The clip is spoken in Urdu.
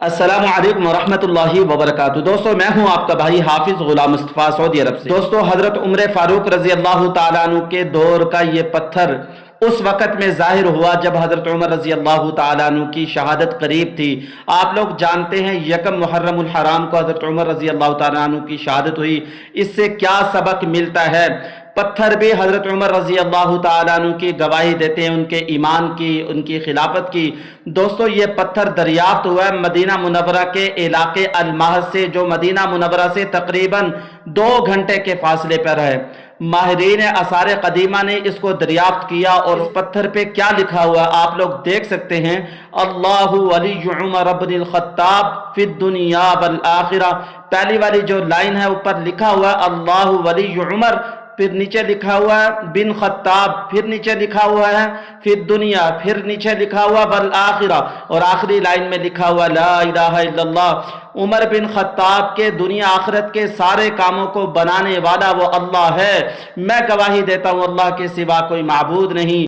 السلام علیکم ورحمۃ اللہ وبرکاتہ۔ دوستو میں ہوں آپ کا بھائی حافظ غلام مصطفیٰ سعودی عرب سے۔ دوستو حضرت عمر فاروق رضی اللہ تعالیٰ عنہ کے دور کا یہ پتھر اس وقت میں ظاہر ہوا جب حضرت عمر رضی اللہ تعالیٰ عنہ کی شہادت قریب تھی۔ آپ لوگ جانتے ہیں یکم محرم الحرام کو حضرت عمر رضی اللہ تعالیٰ عنہ کی شہادت ہوئی۔ اس سے کیا سبق ملتا ہے؟ پتھر بھی حضرت عمر رضی اللہ تعالیٰ عنہ کی گواہی دیتے ہیں، ان کے ایمان کی، ان کی خلافت کی۔ دوستو یہ پتھر دریافت ہوا ہے مدینہ منورہ کے علاقے المہد سے، جو مدینہ منورہ سے تقریباً 2 گھنٹے کے فاصلے پر ہے۔ ماہرین آثار قدیمہ نے اس کو دریافت کیا اور اس پتھر پہ کیا لکھا ہوا ہے آپ لوگ دیکھ سکتے ہیں۔ اللہ ولی عمر بن الخطاب فی الدنیا والآخرہ، پہلی والی جو لائن ہے اوپر لکھا ہوا ہے اللہ ولی عمر، پھر نیچے لکھا ہوا ہے بن خطاب، پھر نیچے لکھا ہوا ہے فی الدنیا، پھر نیچے لکھا ہوا والآخرہ، اور آخری لائن میں لکھا ہوا لا الہ الا اللہ۔ عمر بن خطاب کے دنیا آخرت کے سارے کاموں کو بنانے والا وہ اللہ ہے۔ میں گواہی دیتا ہوں اللہ کے سوا کوئی معبود نہیں۔